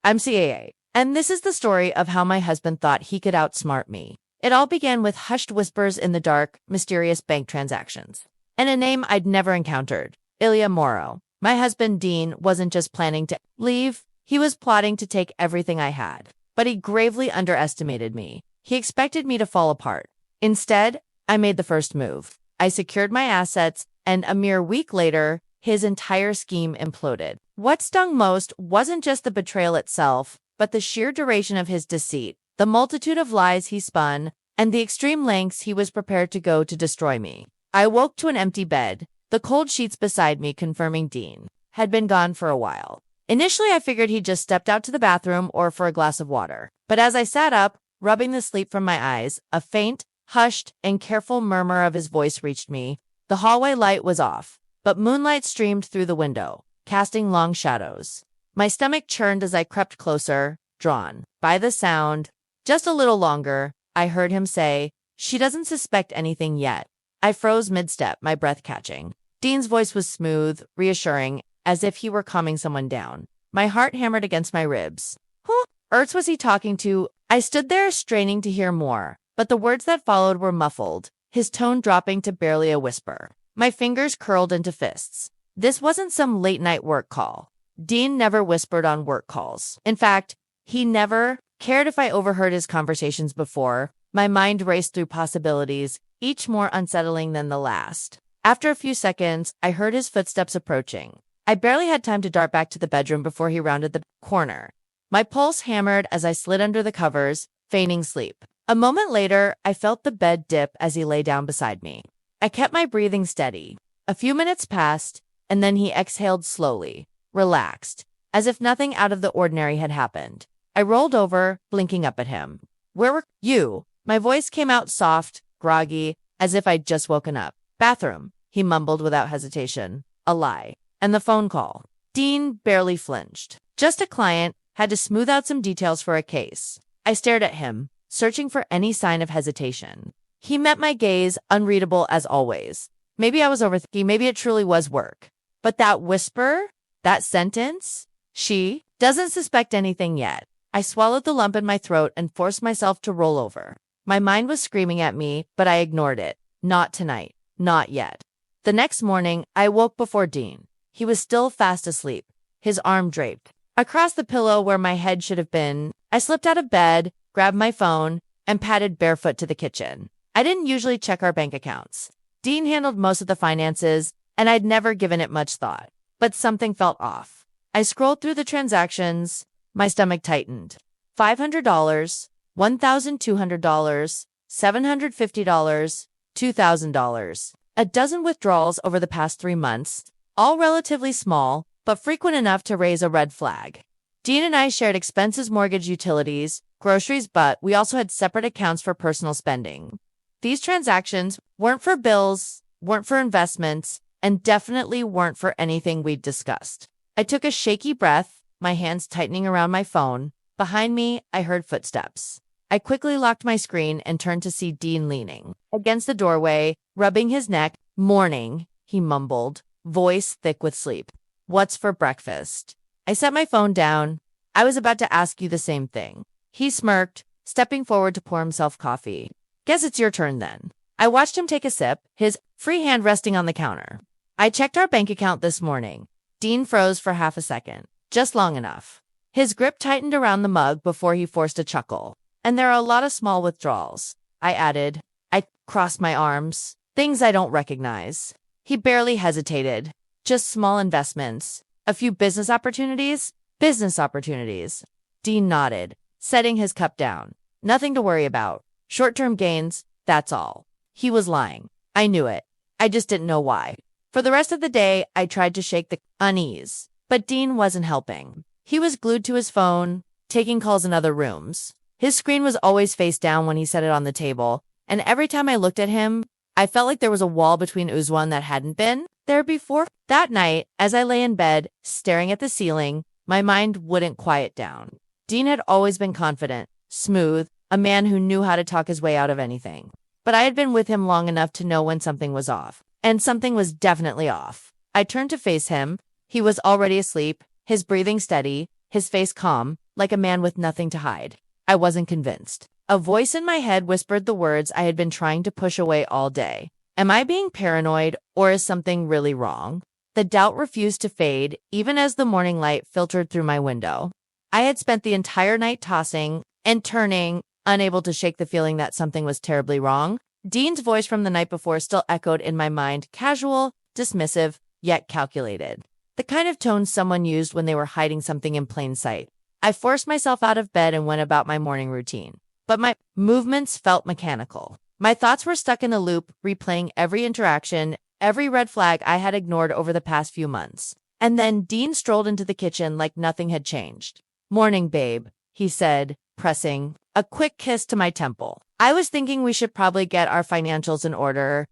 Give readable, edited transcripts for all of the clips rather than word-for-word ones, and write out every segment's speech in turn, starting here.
I'm CAA. And this is the story of how my husband thought he could outsmart me. It all began with hushed whispers in the dark, mysterious bank transactions. And a name I'd never encountered, Ilya Morrow. My husband, Dean, wasn't just planning to leave, he was plotting to take everything I had. But he gravely underestimated me. He expected me to fall apart. Instead, I made the first move. I secured my assets, and a mere week later, his entire scheme imploded. What stung most wasn't just the betrayal itself, but the sheer duration of his deceit, the multitude of lies he spun, and the extreme lengths he was prepared to go to destroy me. I woke to an empty bed, the cold sheets beside me confirming Dean had been gone for a while. Initially, I figured he'd just stepped out to the bathroom or for a glass of water. But as I sat up, rubbing the sleep from my eyes, a faint, hushed, and careful murmur of his voice reached me. The hallway light was off, but moonlight streamed through the window, casting long shadows. My stomach churned as I crept closer, drawn by the sound. Just a little longer, I heard him say, "She doesn't suspect anything yet." I froze mid-step, my breath catching. Dean's voice was smooth, reassuring, as if he were calming someone down. My heart hammered against my ribs. Who earth was he talking to? I stood there straining to hear more, but the words that followed were muffled, his tone dropping to barely a whisper. My fingers curled into fists. This wasn't some late-night work call. Dean never whispered on work calls. In fact, he never cared if I overheard his conversations before. My mind raced through possibilities, each more unsettling than the last. After a few seconds, I heard his footsteps approaching. I barely had time to dart back to the bedroom before he rounded the corner. My pulse hammered as I slid under the covers, feigning sleep. A moment later, I felt the bed dip as he lay down beside me. I kept my breathing steady. A few minutes passed, and then he exhaled slowly, relaxed, as if nothing out of the ordinary had happened. I rolled over, blinking up at him. "Where were you?" My voice came out soft, groggy, as if I'd just woken up. "Bathroom," he mumbled without hesitation. A lie. "And the phone call." Dean barely flinched. "Just a client, had to smooth out some details for a case." I stared at him, searching for any sign of hesitation. He met my gaze, unreadable as always. Maybe I was overthinking, maybe it truly was work. But that whisper, that sentence, "She doesn't suspect anything yet." I swallowed the lump in my throat and forced myself to roll over. My mind was screaming at me, but I ignored it. Not tonight. Not yet. The next morning, I woke before Dean. He was still fast asleep, his arm draped across the pillow where my head should have been. I slipped out of bed, grabbed my phone, and padded barefoot to the kitchen. I didn't usually check our bank accounts. Dean handled most of the finances, and I'd never given it much thought. But something felt off. I scrolled through the transactions. My stomach tightened. $500, $1,200, $750, $2,000. A dozen withdrawals over the past 3 months, all relatively small, but frequent enough to raise a red flag. Dean and I shared expenses, mortgage, utilities, groceries, but we also had separate accounts for personal spending. These transactions weren't for bills, weren't for investments, and definitely weren't for anything we'd discussed. I took a shaky breath, my hands tightening around my phone. Behind me, I heard footsteps. I quickly locked my screen and turned to see Dean leaning against the doorway, rubbing his neck. "Morning," he mumbled, voice thick with sleep. "What's for breakfast?" I set my phone down. "I was about to ask you the same thing." He smirked, stepping forward to pour himself coffee. "Guess it's your turn then." I watched him take a sip, his free hand resting on the counter. "I checked our bank account this morning." Dean froze for half a second, just long enough. His grip tightened around the mug before he forced a chuckle. "And there are a lot of small withdrawals," I added. I crossed my arms. "Things I don't recognize." He barely hesitated. "Just small investments. A few business opportunities." "Business opportunities." Dean nodded, setting his cup down. "Nothing to worry about. Short-term gains, that's all." He was lying. I knew it. I just didn't know why. For the rest of the day, I tried to shake the unease. But Dean wasn't helping. He was glued to his phone, taking calls in other rooms. His screen was always face down when he set it on the table, and every time I looked at him, I felt like there was a wall between Uzwan that hadn't been there before. That night, as I lay in bed, staring at the ceiling, my mind wouldn't quiet down. Dean had always been confident, smooth, a man who knew how to talk his way out of anything. But I had been with him long enough to know when something was off. And something was definitely off. I turned to face him. He was already asleep, his breathing steady, his face calm, like a man with nothing to hide. I wasn't convinced. A voice in my head whispered the words I had been trying to push away all day. Am I being paranoid, or is something really wrong? The doubt refused to fade, even as the morning light filtered through my window. I had spent the entire night tossing and turning, unable to shake the feeling that something was terribly wrong. Dean's voice from the night before still echoed in my mind, casual, dismissive, yet calculated. The kind of tone someone used when they were hiding something in plain sight. I forced myself out of bed and went about my morning routine. But my movements felt mechanical. My thoughts were stuck in a loop, replaying every interaction, every red flag I had ignored over the past few months. And then Dean strolled into the kitchen like nothing had changed. "Morning, babe," he said, pressing a quick kiss to my temple. I was thinking we should probably get our financials in order,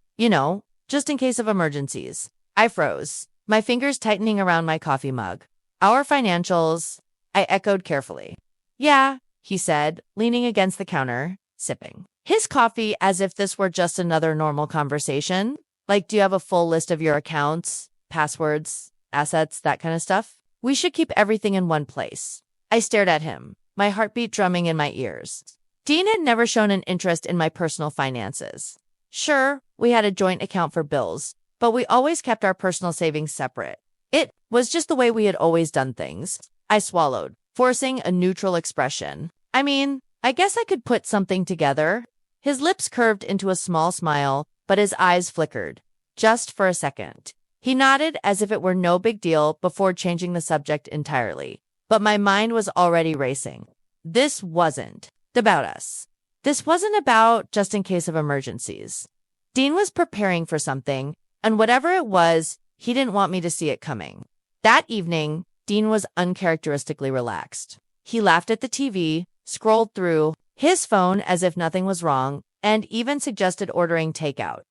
just in case of emergencies. I froze, my fingers tightening around my coffee mug. "Our financials," I echoed carefully. "Yeah," he said, leaning against the counter, sipping his coffee as if this were just another normal conversation. Like, do you have a full list of your accounts, passwords, assets, that kind of stuff? We should keep everything in one place. I stared at him, my heartbeat drumming in my ears. Dean had never shown an interest in my personal finances. Sure, we had a joint account for bills, but we always kept our personal savings separate. It was just the way we had always done things. I swallowed, forcing a neutral expression. I mean, I guess I could put something together. His lips curved into a small smile, but his eyes flickered. Just for a second. He nodded as if it were no big deal before changing the subject entirely. But my mind was already racing. This wasn't about us. This wasn't about just in case of emergencies. Dean was preparing for something, and whatever it was, he didn't want me to see it coming. That evening, Dean was uncharacteristically relaxed. He laughed at the TV, scrolled through his phone as if nothing was wrong, and even suggested ordering takeout.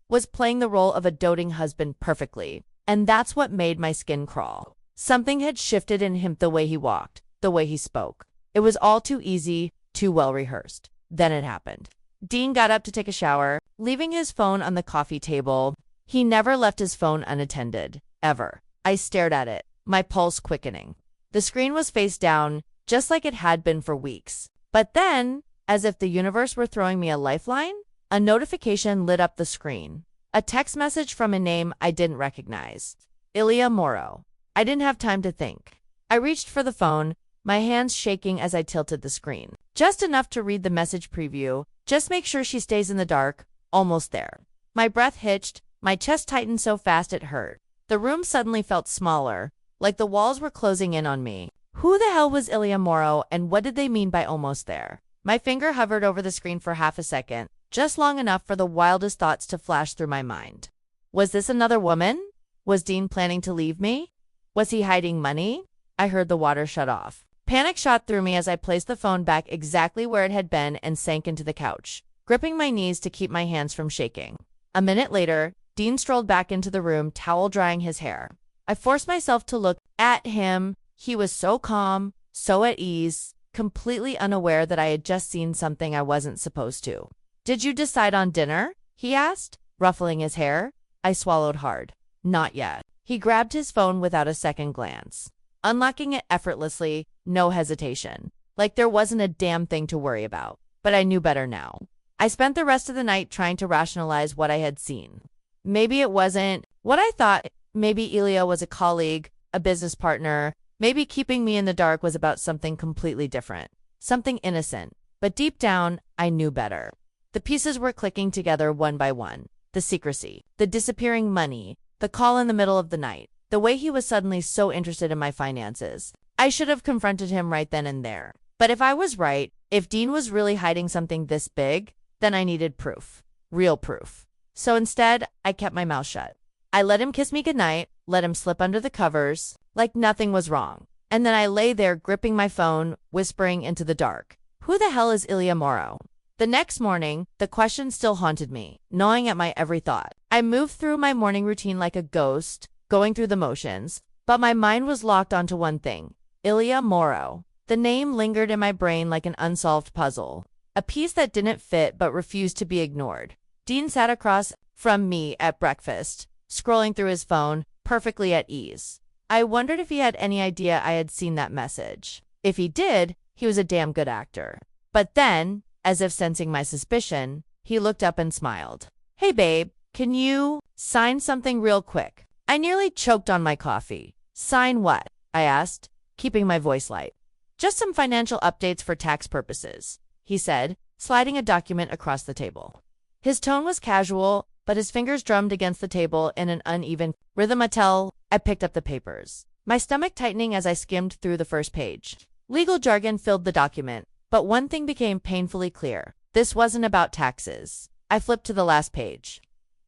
Was playing the role of a doting husband perfectly, and that's what made my skin crawl. Something had shifted in him, the way he walked, the way he spoke. It was all too easy, too well rehearsed. Then it happened. Dean got up to take a shower, leaving his phone on the coffee table. He never left his phone unattended, ever. I stared at it, my pulse quickening. The screen was face down, just like it had been for weeks. But then, as if the universe were throwing me a lifeline, a notification lit up the screen. A text message from a name I didn't recognize. Ilya Morrow. I didn't have time to think. I reached for the phone, my hands shaking as I tilted the screen. Just enough to read the message preview. Just make sure she stays in the dark. Almost there. My breath hitched, my chest tightened so fast it hurt. The room suddenly felt smaller, like the walls were closing in on me. Who the hell was Ilya Morrow, and what did they mean by almost there? My finger hovered over the screen for half a second, just long enough for the wildest thoughts to flash through my mind. Was this another woman? Was Dean planning to leave me? Was he hiding money? I heard the water shut off. Panic shot through me as I placed the phone back exactly where it had been and sank into the couch, gripping my knees to keep my hands from shaking. A minute later, Dean strolled back into the room, towel drying his hair. I forced myself to look at him. He was so calm, so at ease, completely unaware that I had just seen something I wasn't supposed to. "Did you decide on dinner?" he asked, ruffling his hair. I swallowed hard. "Not yet." He grabbed his phone without a second glance, unlocking it effortlessly, no hesitation, like there wasn't a damn thing to worry about. But I knew better now. I spent the rest of the night trying to rationalize what I had seen. Maybe it wasn't what I thought. Maybe Ilya was a colleague, a business partner. Maybe keeping me in the dark was about something completely different, something innocent. But deep down, I knew better. The pieces were clicking together one by one. The secrecy, the disappearing money, the call in the middle of the night, the way he was suddenly so interested in my finances. I should have confronted him right then and there. But if I was right, if Dean was really hiding something this big, then I needed proof. Real proof. So instead, I kept my mouth shut. I let him kiss me goodnight, let him slip under the covers, like nothing was wrong. And then I lay there gripping my phone, whispering into the dark. Who the hell is Ilya Morrow? The next morning, the question still haunted me, gnawing at my every thought. I moved through my morning routine like a ghost, going through the motions, but my mind was locked onto one thing. Ilya Morrow. The name lingered in my brain like an unsolved puzzle, a piece that didn't fit but refused to be ignored. Dean sat across from me at breakfast, scrolling through his phone, perfectly at ease. I wondered if he had any idea I had seen that message. If he did, he was a damn good actor. But then, as if sensing my suspicion, he looked up and smiled. Hey babe, can you sign something real quick? I nearly choked on my coffee. Sign what? I asked, keeping my voice light. Just some financial updates for tax purposes, he said, sliding a document across the table. His tone was casual, but his fingers drummed against the table in an uneven rhythm until I picked up the papers, my stomach tightening as I skimmed through the first page. Legal jargon filled the document, but one thing became painfully clear. This wasn't about taxes. I flipped to the last page.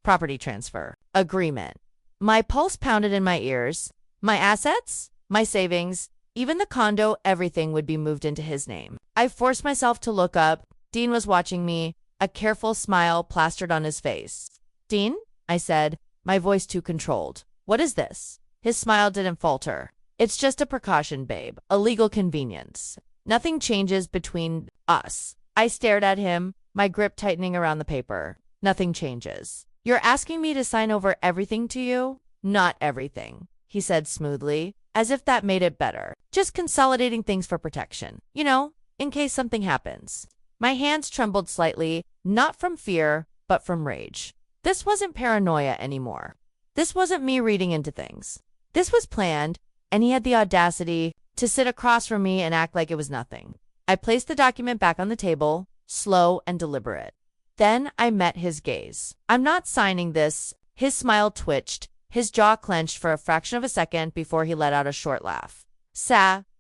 Property transfer. Agreement. My pulse pounded in my ears. My assets? My savings? Even the condo, everything would be moved into his name. I forced myself to look up. Dean was watching me, a careful smile plastered on his face. Dean? I said, my voice too controlled. What is this? His smile didn't falter. It's just a precaution, babe. A legal convenience. Nothing changes between us. I stared at him, my grip tightening around the paper. Nothing changes. You're asking me to sign over everything to you? Not everything, he said smoothly, as if that made it better. Just consolidating things for protection. You know, in case something happens. My hands trembled slightly, not from fear, but from rage. This wasn't paranoia anymore. This wasn't me reading into things. This was planned, and he had the audacity to sit across from me and act like it was nothing. I placed the document back on the table, slow and deliberate. Then I met his gaze. I'm not signing this. His smile twitched, his jaw clenched for a fraction of a second before he let out a short laugh.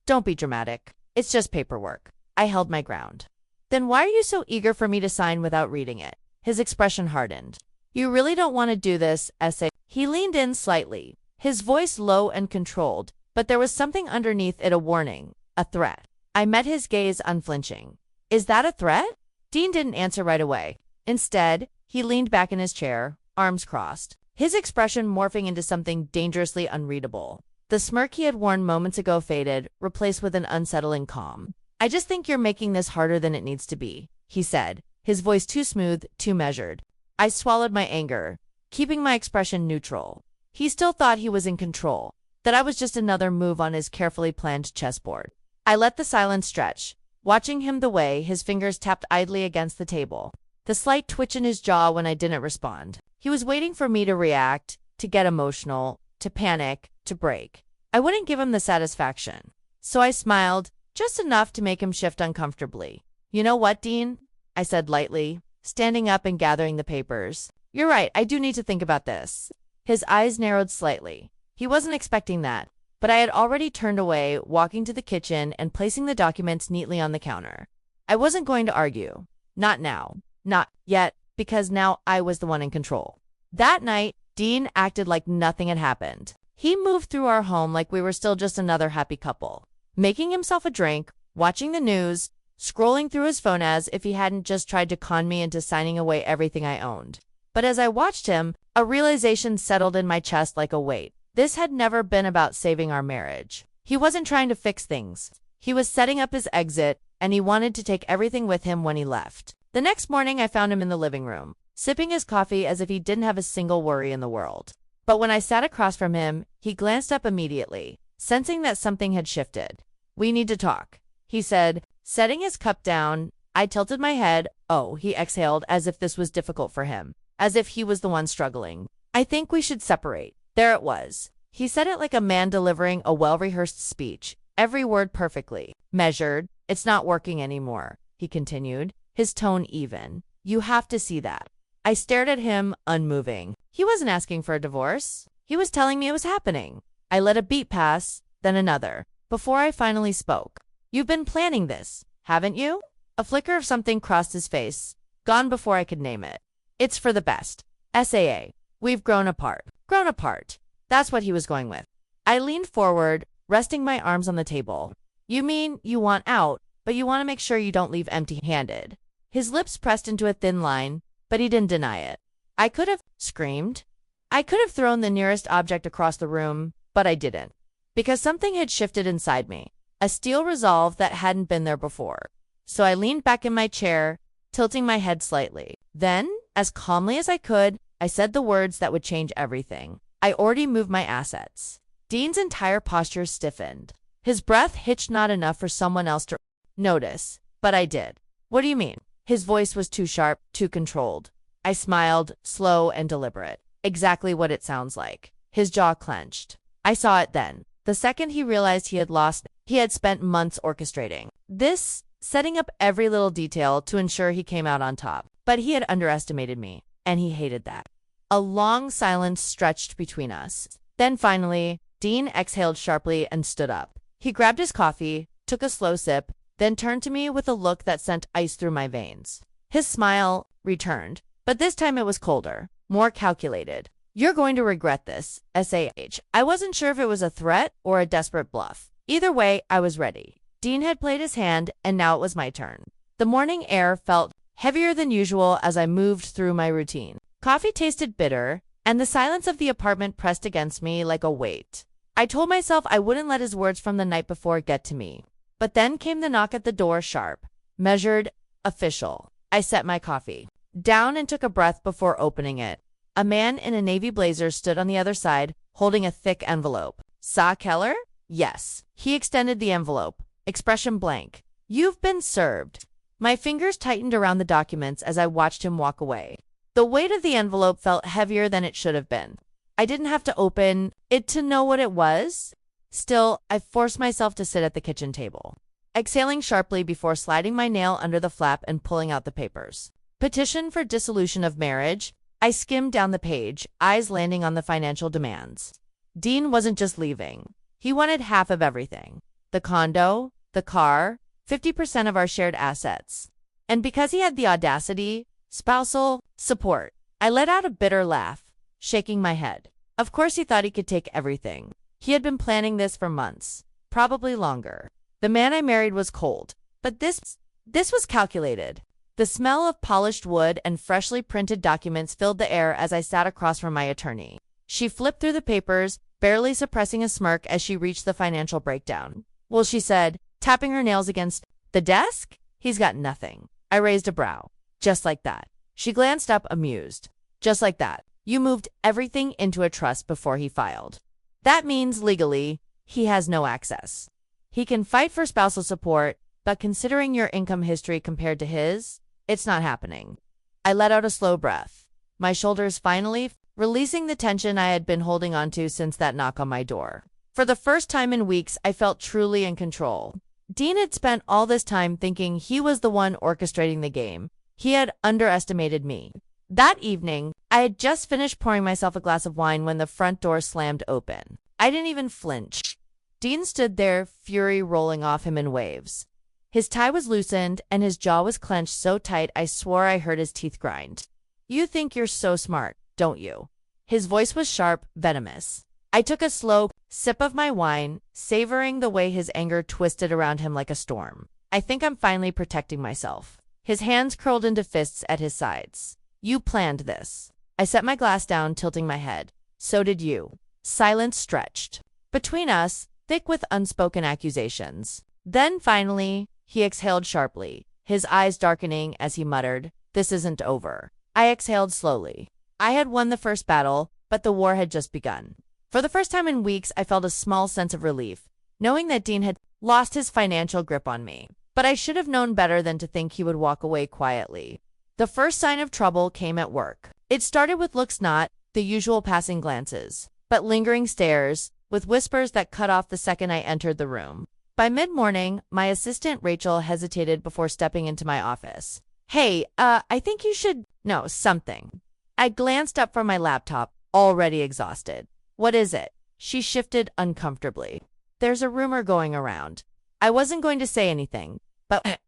Don't be dramatic. It's just paperwork. I held my ground. Then why are you so eager for me to sign without reading it? His expression hardened. You really don't want to do this, essay. He leaned in slightly, his voice low and controlled, but there was something underneath it, a warning, a threat. I met his gaze unflinching. Is that a threat? Dean didn't answer right away. Instead, he leaned back in his chair, arms crossed, his expression morphing into something dangerously unreadable. The smirk he had worn moments ago faded, replaced with an unsettling calm. I just think you're making this harder than it needs to be, he said, his voice too smooth, too measured. I swallowed my anger, keeping my expression neutral. He still thought he was in control, that I was just another move on his carefully planned chessboard. I let the silence stretch, watching him the way his fingers tapped idly against the table, the slight twitch in his jaw when I didn't respond. He was waiting for me to react, to get emotional, to panic, to break. I wouldn't give him the satisfaction. So I smiled, just enough to make him shift uncomfortably. You know what, Dean? I said lightly, standing up and gathering the papers. You're right, I do need to think about this. His eyes narrowed slightly. He wasn't expecting that, but I had already turned away, walking to the kitchen and placing the documents neatly on the counter. I wasn't going to argue. Not now. Not yet, because now I was the one in control. That night, Dean acted like nothing had happened. He moved through our home like we were still just another happy couple, making himself a drink, watching the news, scrolling through his phone as if he hadn't just tried to con me into signing away everything I owned. But as I watched him, a realization settled in my chest like a weight. This had never been about saving our marriage. He wasn't trying to fix things. He was setting up his exit, and he wanted to take everything with him when he left. The next morning, I found him in the living room, sipping his coffee as if he didn't have a single worry in the world. But when I sat across from him, he glanced up immediately, sensing that something had shifted. We need to talk, he said, setting his cup down. I tilted my head. Oh, he exhaled as if this was difficult for him, as if he was the one struggling. I think we should separate. There it was. He said it like a man delivering a well-rehearsed speech, every word perfectly measured. It's not working anymore, he continued, his tone even. You have to see that. I stared at him, unmoving. He wasn't asking for a divorce. He was telling me it was happening. I let a beat pass, then another, before I finally spoke. You've been planning this, haven't you? A flicker of something crossed his face, gone before I could name it. It's for the best. SAA. We've grown apart. Grown apart. That's what he was going with. I leaned forward, resting my arms on the table. You mean you want out, but you want to make sure you don't leave empty-handed. His lips pressed into a thin line, but he didn't deny it. I could have screamed. I could have thrown the nearest object across the room, but I didn't. Because something had shifted inside me, a steel resolve that hadn't been there before. So I leaned back in my chair, tilting my head slightly. Then, as calmly as I could, I said the words that would change everything. I already moved my assets. Dean's entire posture stiffened. His breath hitched not enough for someone else to notice, but I did. What do you mean? His voice was too sharp, too controlled. I smiled, slow and deliberate. Exactly what it sounds like. His jaw clenched. I saw it then. The second he realized he had lost, he had spent months orchestrating this, setting up every little detail to ensure he came out on top. But he had underestimated me, and he hated that. A long silence stretched between us. Then finally, Dean exhaled sharply and stood up. He grabbed his coffee, took a slow sip, then turned to me with a look that sent ice through my veins. His smile returned, but this time it was colder, more calculated. You're going to regret this, SAH. I wasn't sure if it was a threat or a desperate bluff. Either way, I was ready. Dean had played his hand, and now it was my turn. The morning air felt heavier than usual as I moved through my routine. Coffee tasted bitter, and the silence of the apartment pressed against me like a weight. I told myself I wouldn't let his words from the night before get to me. But then came the knock at the door, sharp, measured, official. I set my coffee down and took a breath before opening it. A man in a navy blazer stood on the other side, holding a thick envelope. Saw Keller? Yes. He extended the envelope, expression blank. You've been served. My fingers tightened around the documents as I watched him walk away. The weight of the envelope felt heavier than it should have been. I didn't have to open it to know what it was. Still, I forced myself to sit at the kitchen table, exhaling sharply before sliding my nail under the flap and pulling out the papers. Petition for dissolution of marriage. I skimmed down the page, eyes landing on the financial demands. Dean wasn't just leaving. He wanted half of everything. The condo, the car, 50% of our shared assets. And because he had the audacity, spousal support. I let out a bitter laugh, shaking my head. Of course he thought he could take everything. He had been planning this for months, probably longer. The man I married was cold, but this was calculated. The smell of polished wood and freshly printed documents filled the air as I sat across from my attorney. She flipped through the papers, barely suppressing a smirk as she reached the financial breakdown. Well, she said, tapping her nails against the desk, he's got nothing. I raised a brow. Just like that. She glanced up, amused. Just like that. You moved everything into a trust before he filed. That means legally, he has no access. He can fight for spousal support, but considering your income history compared to his, it's not happening. I let out a slow breath, my shoulders finally releasing the tension I had been holding onto since that knock on my door. For the first time in weeks, I felt truly in control. Dean had spent all this time thinking he was the one orchestrating the game. He had underestimated me. That evening, I had just finished pouring myself a glass of wine when the front door slammed open. I didn't even flinch. Dean stood there, fury rolling off him in waves. His tie was loosened, and his jaw was clenched so tight I swore I heard his teeth grind. You think you're so smart, don't you? His voice was sharp, venomous. I took a slow sip of my wine, savoring the way his anger twisted around him like a storm. I think I'm finally protecting myself. His hands curled into fists at his sides. You planned this. I set my glass down, tilting my head. So did you. Silence stretched between us, thick with unspoken accusations. Then finally, he exhaled sharply, his eyes darkening as he muttered, "This isn't over." I exhaled slowly. I had won the first battle, but the war had just begun. For the first time in weeks, I felt a small sense of relief, knowing that Dean had lost his financial grip on me. But I should have known better than to think he would walk away quietly. The first sign of trouble came at work. It started with looks, not the usual passing glances, but lingering stares, with whispers that cut off the second I entered the room. By mid-morning, my assistant Rachel hesitated before stepping into my office. Hey, I think you should know something. I glanced up from my laptop, already exhausted. What is it? She shifted uncomfortably. There's a rumor going around. I wasn't going to say anything, but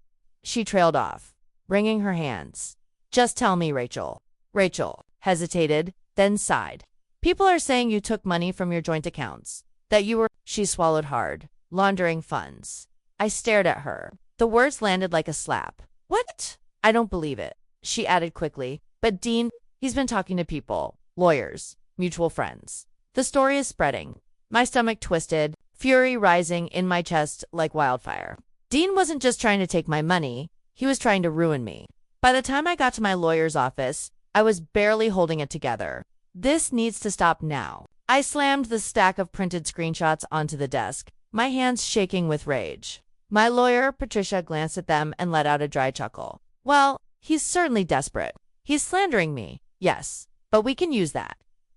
she trailed off, wringing her hands. Just tell me, Rachel. Rachel hesitated, then sighed. People are saying you took money from your joint accounts, that you were, she swallowed hard, laundering funds. I stared at her. The words landed like a slap. What? I don't believe it, she added quickly. But Dean, he's been talking to people, lawyers, mutual friends. The story is spreading. My stomach twisted, fury rising in my chest like wildfire. Dean wasn't just trying to take my money, he was trying to ruin me. By the time I got to my lawyer's office, I was barely holding it together. This needs to stop now. I slammed the stack of printed screenshots onto the desk, my hands shaking with rage. My lawyer, Patricia, glanced at them and let out a dry chuckle. Well, he's certainly desperate. He's slandering me, yes, but we can use that.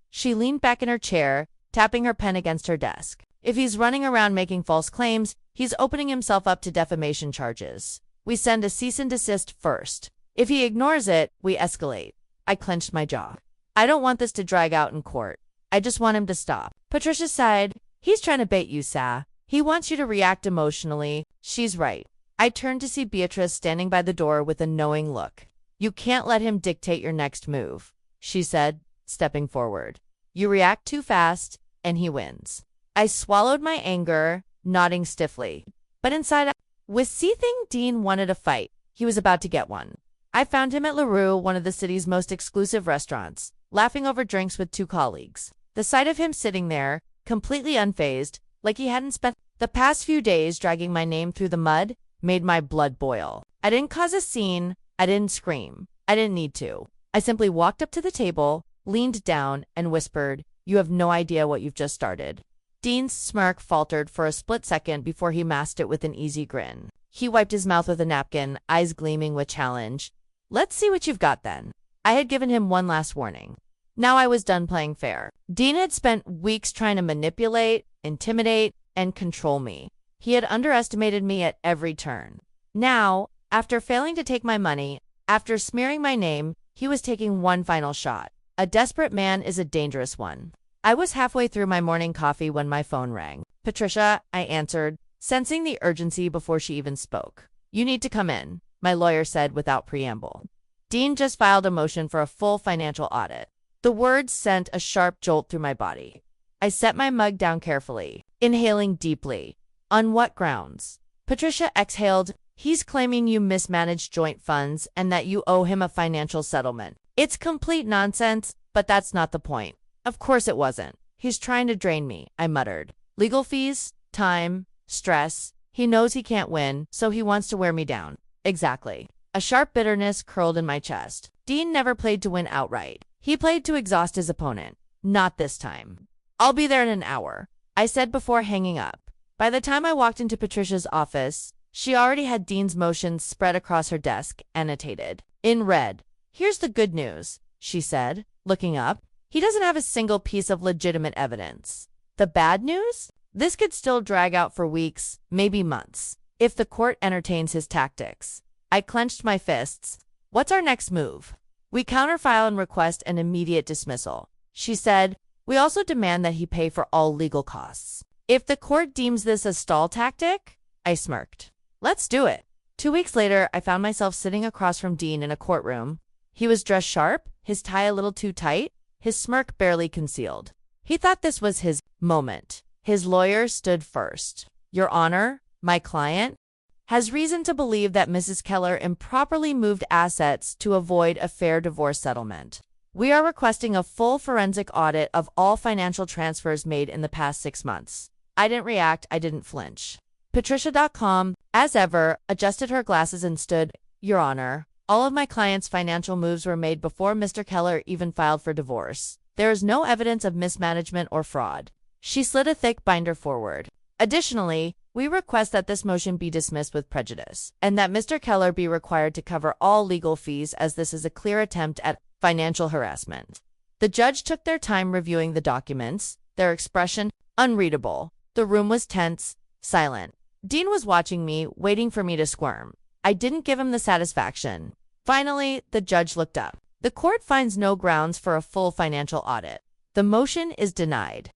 She leaned back in her chair, tapping her pen against her desk. If he's running around making false claims, he's opening himself up to defamation charges. We send a cease and desist first. If he ignores it, we escalate. I clenched my jaw. I don't want this to drag out in court. I just want him to stop. Patricia sighed. He's trying to bait you, Sa. He wants you to react emotionally. She's right. I turned to see Beatrice standing by the door with a knowing look. You can't let him dictate your next move, she said, stepping forward. You react too fast, and he wins. I swallowed my anger, nodding stiffly. But inside, with seething, Dean wanted a fight. He was about to get one. I found him at LaRue, one of the city's most exclusive restaurants, laughing over drinks with two colleagues. The sight of him sitting there, completely unfazed, like he hadn't spent the past few days dragging my name through the mud, made my blood boil. I didn't cause a scene. I didn't scream. I didn't need to. I simply walked up to the table, leaned down, and whispered, "You have no idea what you've just started." Dean's smirk faltered for a split second before he masked it with an easy grin. He wiped his mouth with a napkin, eyes gleaming with challenge. Let's see what you've got then. I had given him one last warning. Now I was done playing fair. Dean had spent weeks trying to manipulate, intimidate, and control me. He had underestimated me at every turn. Now, after failing to take my money, after smearing my name, he was taking one final shot. A desperate man is a dangerous one. I was halfway through my morning coffee when my phone rang. Patricia, I answered, sensing the urgency before she even spoke. You need to come in, my lawyer said without preamble. Dean just filed a motion for a full financial audit. The words sent a sharp jolt through my body. I set my mug down carefully, inhaling deeply. On what grounds? Patricia exhaled. He's claiming you mismanaged joint funds and that you owe him a financial settlement. It's complete nonsense, but that's not the point. Of course it wasn't. He's trying to drain me, I muttered. Legal fees, time, stress. He knows he can't win, so he wants to wear me down. Exactly. A sharp bitterness curled in my chest. Dean never played to win outright. He played to exhaust his opponent. Not this time. I'll be there in an hour, I said before hanging up. By the time I walked into Patricia's office, she already had Dean's motions spread across her desk, annotated. In red. Here's the good news, she said, looking up. He doesn't have a single piece of legitimate evidence. The bad news? This could still drag out for weeks, maybe months, if the court entertains his tactics. I clenched my fists. What's our next move? We counterfile and request an immediate dismissal. She said, we also demand that he pay for all legal costs. If the court deems this a stall tactic, I smirked. Let's do it. 2 weeks later, I found myself sitting across from Dean in a courtroom. He was dressed sharp, his tie a little too tight, his smirk barely concealed. He thought this was his moment. His lawyer stood first. Your Honor, my client has reason to believe that Mrs. Keller improperly moved assets to avoid a fair divorce settlement. We are requesting a full forensic audit of all financial transfers made in the past 6 months. I didn't react, I didn't flinch. Patricia.com, as ever, adjusted her glasses and stood, Your Honor, all of my client's financial moves were made before Mr. Keller even filed for divorce. There is no evidence of mismanagement or fraud. She slid a thick binder forward. Additionally, we request that this motion be dismissed with prejudice, and that Mr. Keller be required to cover all legal fees as this is a clear attempt at financial harassment. The judge took their time reviewing the documents, their expression unreadable. The room was tense, silent. Dean was watching me, waiting for me to squirm. I didn't give him the satisfaction. Finally, the judge looked up. The court finds no grounds for a full financial audit. The motion is denied.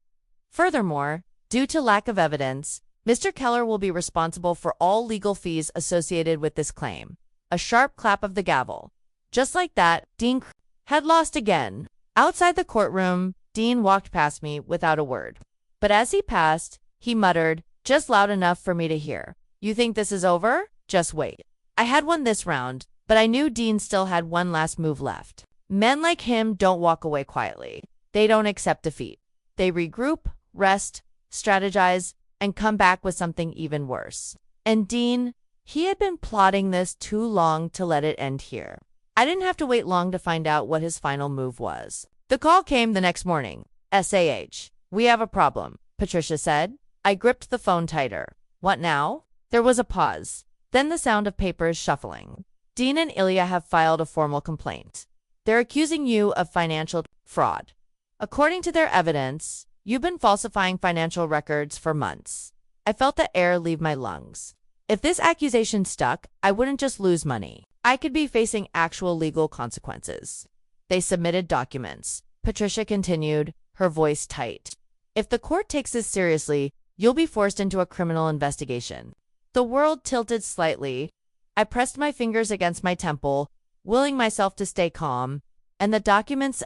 Furthermore, due to lack of evidence, Mr. Keller will be responsible for all legal fees associated with this claim. A sharp clap of the gavel. Just like that, Dean had lost again. Outside the courtroom, Dean walked past me without a word. But as he passed, he muttered, just loud enough for me to hear. You think this is over? Just wait. I had won this round, but I knew Dean still had one last move left. Men like him don't walk away quietly. They don't accept defeat. They regroup, rest, strategize, and come back with something even worse. And Dean, he had been plotting this too long to let it end here. I didn't have to wait long to find out what his final move was. The call came the next morning. SAH. We have a problem, Patricia said. I gripped the phone tighter. What now? There was a pause. Then the sound of papers shuffling. Dean and Ilya have filed a formal complaint. They're accusing you of financial fraud. According to their evidence, you've been falsifying financial records for months. I felt the air leave my lungs. If this accusation stuck, I wouldn't just lose money. I could be facing actual legal consequences. They submitted documents. Patricia continued, her voice tight. If the court takes this seriously, you'll be forced into a criminal investigation. The world tilted slightly. I pressed my fingers against my temple, willing myself to stay calm. And the documents,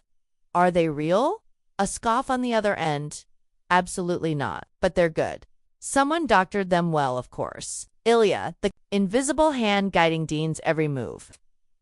are they real? A scoff on the other end. Absolutely not, but they're good. Someone doctored them well, of course. Ilya, the invisible hand guiding Dean's every move.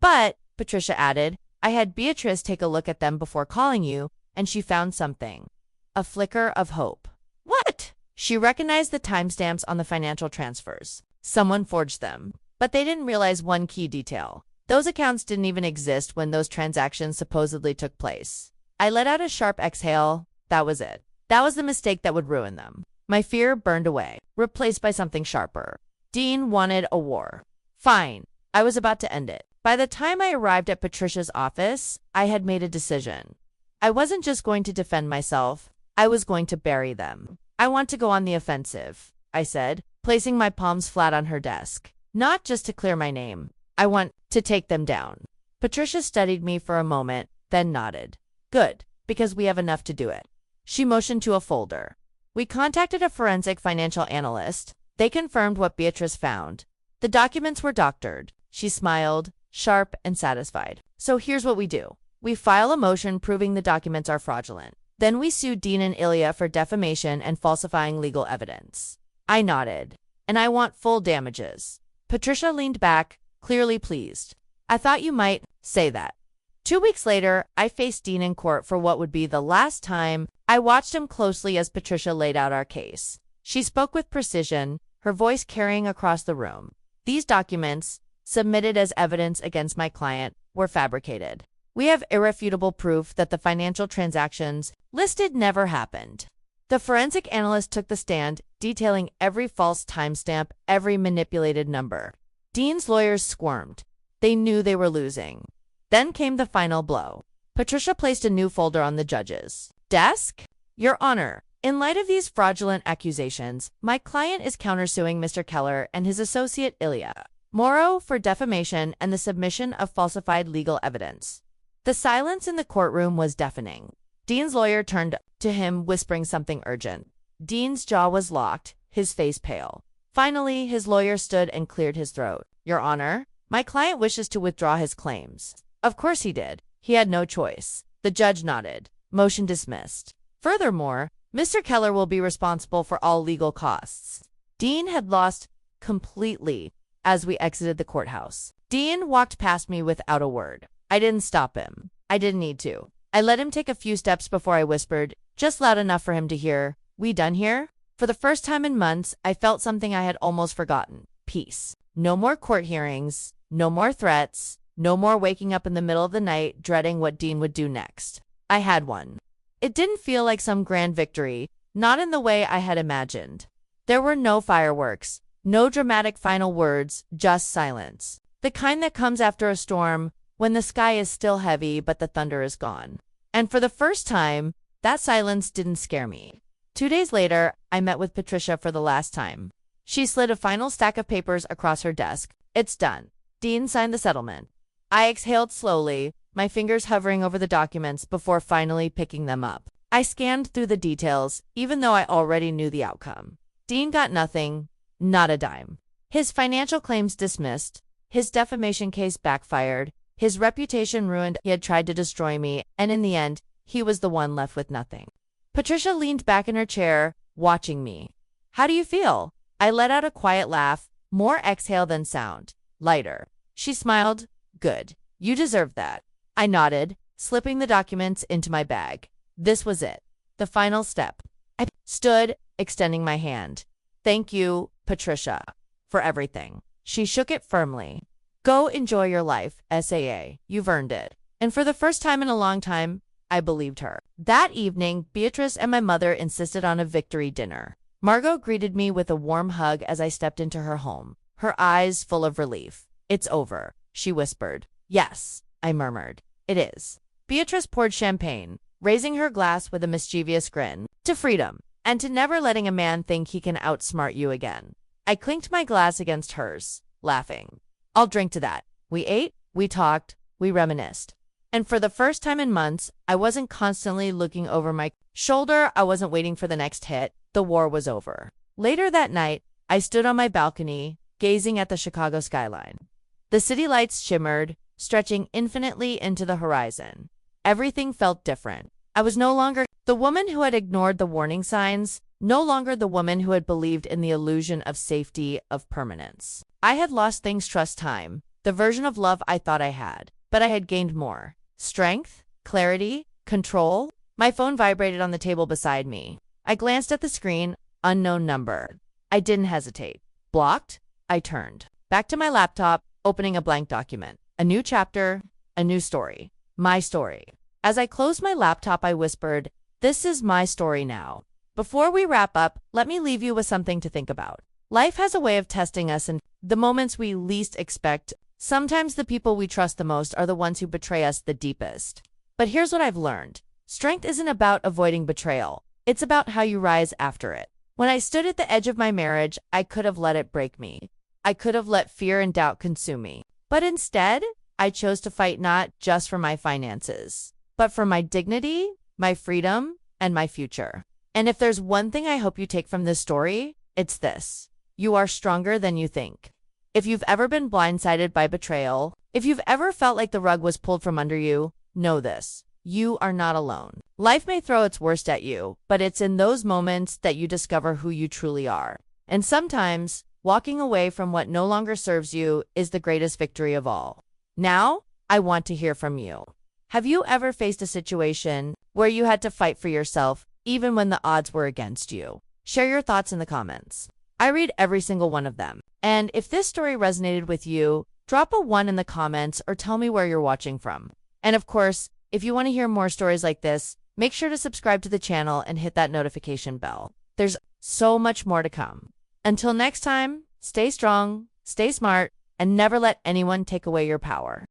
But, Patricia added, I had Beatrice take a look at them before calling you, and she found something. A flicker of hope. What? She recognized the timestamps on the financial transfers. Someone forged them. But they didn't realize one key detail. Those accounts didn't even exist when those transactions supposedly took place. I let out a sharp exhale. That was it. That was the mistake that would ruin them. My fear burned away, replaced by something sharper. Dean wanted a war. Fine. I was about to end it. By the time I arrived at Patricia's office, I had made a decision. I wasn't just going to defend myself. I was going to bury them. I want to go on the offensive, I said, placing my palms flat on her desk. Not just to clear my name. I want to take them down. Patricia studied me for a moment, then nodded. Good, because we have enough to do it. She motioned to a folder. We contacted a forensic financial analyst. They confirmed what Beatrice found. The documents were doctored. She smiled, sharp and satisfied. So here's what we do. We file a motion proving the documents are fraudulent. Then we sue Dean and Ilya for defamation and falsifying legal evidence. I nodded. And I want full damages. Patricia leaned back, clearly pleased. I thought you might say that. 2 weeks later, I faced Dean in court for what would be the last time. I watched him closely as Patricia laid out our case. She spoke with precision, her voice carrying across the room. These documents, submitted as evidence against my client, were fabricated. We have irrefutable proof that the financial transactions listed never happened. The forensic analyst took the stand, detailing every false timestamp, every manipulated number. Dean's lawyers squirmed. They knew they were losing. Then came the final blow. Patricia placed a new folder on the judge's desk. Your Honor, in light of these fraudulent accusations, my client is countersuing Mr. Keller and his associate Ilya Morrow for defamation and the submission of falsified legal evidence. The silence in the courtroom was deafening. Dean's lawyer turned to him, whispering something urgent. Dean's jaw was locked, his face pale. Finally, his lawyer stood and cleared his throat. Your Honor, my client wishes to withdraw his claims. Of course he did. He had no choice. The judge nodded. Motion dismissed. Furthermore, Mr. Keller will be responsible for all legal costs. Dean had lost completely as we exited the courthouse. Dean walked past me without a word. I didn't stop him. I didn't need to. I let him take a few steps before I whispered, just loud enough for him to hear, "We done here?" For the first time in months, I felt something I had almost forgotten. Peace. No more court hearings. No more threats. No more waking up in the middle of the night dreading what Dean would do next. I had one. It didn't feel like some grand victory, not in the way I had imagined. There were no fireworks, no dramatic final words, just silence. The kind that comes after a storm, when the sky is still heavy but the thunder is gone. And for the first time, that silence didn't scare me. 2 days later, I met with Patricia for the last time. She slid a final stack of papers across her desk. It's done. Dean signed the settlement. I exhaled slowly, my fingers hovering over the documents before finally picking them up. I scanned through the details, even though I already knew the outcome. Dean got nothing, not a dime. His financial claims dismissed, his defamation case backfired, his reputation ruined. He had tried to destroy me, and in the end, he was the one left with nothing. Patricia leaned back in her chair, watching me. How do you feel? I let out a quiet laugh, more exhale than sound. Lighter. She smiled. Good. You deserve that. I nodded, slipping the documents into my bag. This was it. The final step. I stood, extending my hand. Thank you, Patricia, for everything. She shook it firmly. Go enjoy your life, SAA. You've earned it. And for the first time in a long time, I believed her. That evening, Beatrice and my mother insisted on a victory dinner. Margot greeted me with a warm hug as I stepped into her home, her eyes full of relief. "It's over," she whispered. "Yes," I murmured. "It is." Beatrice poured champagne, raising her glass with a mischievous grin. "To freedom, and to never letting a man think he can outsmart you again." I clinked my glass against hers, laughing. "I'll drink to that." We ate, we talked, we reminisced. And for the first time in months, I wasn't constantly looking over my shoulder. I wasn't waiting for the next hit. The war was over. Later that night, I stood on my balcony, gazing at the Chicago skyline. The city lights shimmered, stretching infinitely into the horizon. Everything felt different. I was no longer the woman who had ignored the warning signs, no longer the woman who had believed in the illusion of safety, of permanence. I had lost things, trust, time, the version of love I thought I had, but I had gained more. Strength, clarity, control. My phone vibrated on the table beside me. I glanced at the screen, unknown number. I didn't hesitate. Blocked, I turned. Back to my laptop, opening a blank document. A new chapter, a new story. My story. As I closed my laptop, I whispered, "This is my story now." Before we wrap up, let me leave you with something to think about. Life has a way of testing us in the moments we least expect. Sometimes the people we trust the most are the ones who betray us the deepest. But here's what I've learned. Strength isn't about avoiding betrayal. It's about how you rise after it. When I stood at the edge of my marriage, I could have let it break me. I could have let fear and doubt consume me. But instead, I chose to fight not just for my finances, but for my dignity, my freedom, and my future. And if there's one thing I hope you take from this story, it's this. You are stronger than you think. If you've ever been blindsided by betrayal, if you've ever felt like the rug was pulled from under you, know this. You are not alone. Life may throw its worst at you, but it's in those moments that you discover who you truly are. And sometimes, walking away from what no longer serves you is the greatest victory of all. Now, I want to hear from you. Have you ever faced a situation where you had to fight for yourself, even when the odds were against you? Share your thoughts in the comments. I read every single one of them. And if this story resonated with you, drop a 1 in the comments or tell me where you're watching from. And of course, if you want to hear more stories like this, make sure to subscribe to the channel and hit that notification bell. There's so much more to come. Until next time, stay strong, stay smart, and never let anyone take away your power.